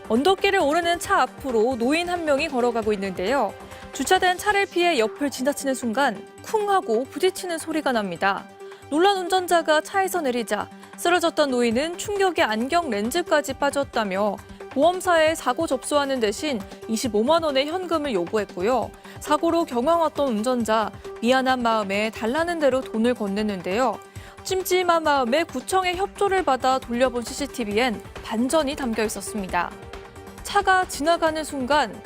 언덕길을 오르는 차 앞으로 노인 한 명이 걸어가고 있는데요. 주차된 차를 피해 옆을 지나치는 순간 쿵 하고 부딪히는 소리가 납니다. 놀란 운전자가 차에서 내리자 쓰러졌던 노인은 충격에 안경 렌즈까지 빠졌다며 보험사에 사고 접수하는 대신 25만 원의 현금을 요구했고요. 사고로 경황 왔던 운전자, 미안한 마음에 달라는 대로 돈을 건넸는데요. 찜찜한 마음에 구청의 협조를 받아 돌려본 CCTV엔 반전이 담겨 있었습니다. 차가 지나가는 순간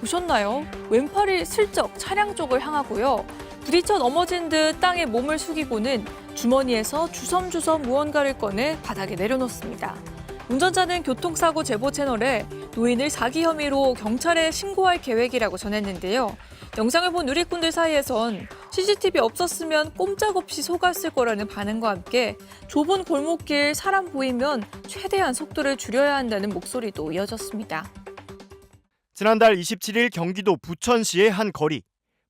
보셨나요? 왼팔이 슬쩍 차량 쪽을 향하고요. 부딪혀 넘어진 듯 땅에 몸을 숙이고는 주머니에서 주섬주섬 무언가를 꺼내 바닥에 내려놓습니다. 운전자는 교통사고 제보 채널에 노인을 사기 혐의로 경찰에 신고할 계획이라고 전했는데요. 영상을 본 누리꾼들 사이에선 CCTV 없었으면 꼼짝없이 속았을 거라는 반응과 함께 좁은 골목길 사람 보이면 최대한 속도를 줄여야 한다는 목소리도 이어졌습니다. 지난달 27일 경기도 부천시의 한 거리.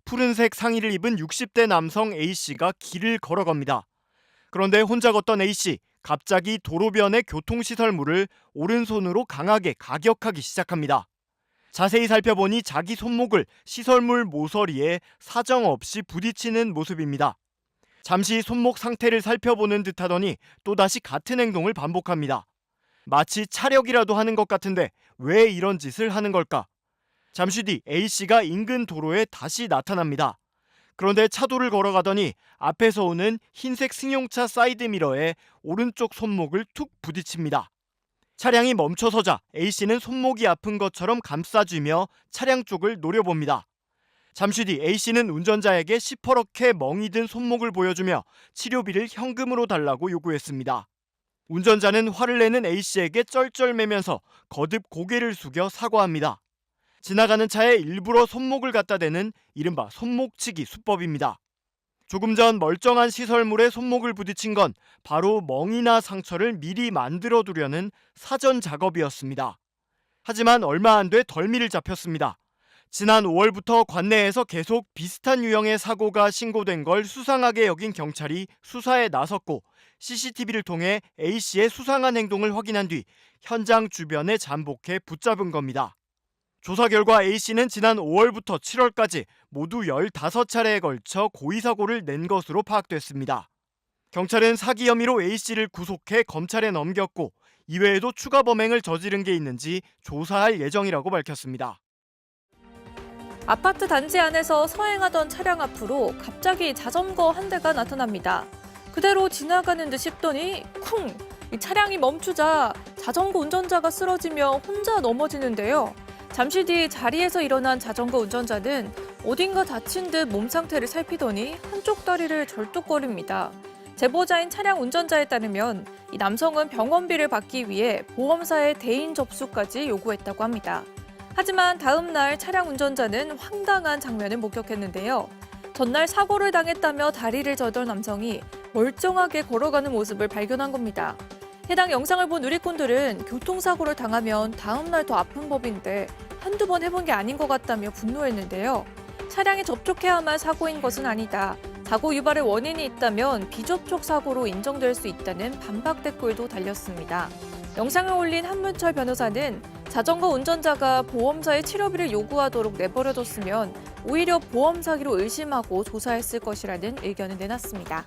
푸른색 상의를 입은 60대 남성 A씨가 길을 걸어갑니다. 그런데 혼자 걷던 A씨, 갑자기 도로변의 교통시설물을 오른손으로 강하게 가격하기 시작합니다. 자세히 살펴보니 자기 손목을 시설물 모서리에 사정없이 부딪히는 모습입니다. 잠시 손목 상태를 살펴보는 듯하더니 또다시 같은 행동을 반복합니다. 마치 차력이라도 하는 것 같은데 왜 이런 짓을 하는 걸까? 잠시 뒤 A씨가 인근 도로에 다시 나타납니다. 그런데 차도를 걸어가더니 앞에서 오는 흰색 승용차 사이드미러에 오른쪽 손목을 툭 부딪힙니다. 차량이 멈춰서자 A씨는 손목이 아픈 것처럼 감싸주며 차량 쪽을 노려봅니다. 잠시 뒤 A씨는 운전자에게 시퍼렇게 멍이 든 손목을 보여주며 치료비를 현금으로 달라고 요구했습니다. 운전자는 화를 내는 A씨에게 쩔쩔매면서 거듭 고개를 숙여 사과합니다. 지나가는 차에 일부러 손목을 갖다 대는 이른바 손목치기 수법입니다. 조금 전 멀쩡한 시설물에 손목을 부딪힌 건 바로 멍이나 상처를 미리 만들어두려는 사전 작업이었습니다. 하지만 얼마 안 돼 덜미를 잡혔습니다. 지난 5월부터 관내에서 계속 비슷한 유형의 사고가 신고된 걸 수상하게 여긴 경찰이 수사에 나섰고 CCTV를 통해 A씨의 수상한 행동을 확인한 뒤 현장 주변에 잠복해 붙잡은 겁니다. 조사 결과 A씨는 지난 5월부터 7월까지 모두 15차례에 걸쳐 고의사고를 낸 것으로 파악됐습니다. 경찰은 사기 혐의로 A씨를 구속해 검찰에 넘겼고 이외에도 추가 범행을 저지른 게 있는지 조사할 예정이라고 밝혔습니다. 아파트 단지 안에서 서행하던 차량 앞으로 갑자기 자전거 한 대가 나타납니다. 그대로 지나가는 듯 싶더니 쿵! 이 차량이 멈추자 자전거 운전자가 쓰러지며 혼자 넘어지는데요. 잠시 뒤 자리에서 일어난 자전거 운전자는 어딘가 다친 듯 몸 상태를 살피더니 한쪽 다리를 절뚝거립니다. 제보자인 차량 운전자에 따르면 이 남성은 병원비를 받기 위해 보험사에 대인 접수까지 요구했다고 합니다. 하지만 다음 날 차량 운전자는 황당한 장면을 목격했는데요. 전날 사고를 당했다며 다리를 저던 남성이 멀쩡하게 걸어가는 모습을 발견한 겁니다. 해당 영상을 본 누리꾼들은 교통사고를 당하면 다음 날 더 아픈 법인데 한두 번 해본 게 아닌 것 같다며 분노했는데요. 차량에 접촉해야만 사고인 것은 아니다. 사고 유발의 원인이 있다면 비접촉 사고로 인정될 수 있다는 반박 댓글도 달렸습니다. 영상을 올린 한문철 변호사는 자전거 운전자가 보험사에 치료비를 요구하도록 내버려뒀으면 오히려 보험 사기로 의심하고 조사했을 것이라는 의견을 내놨습니다.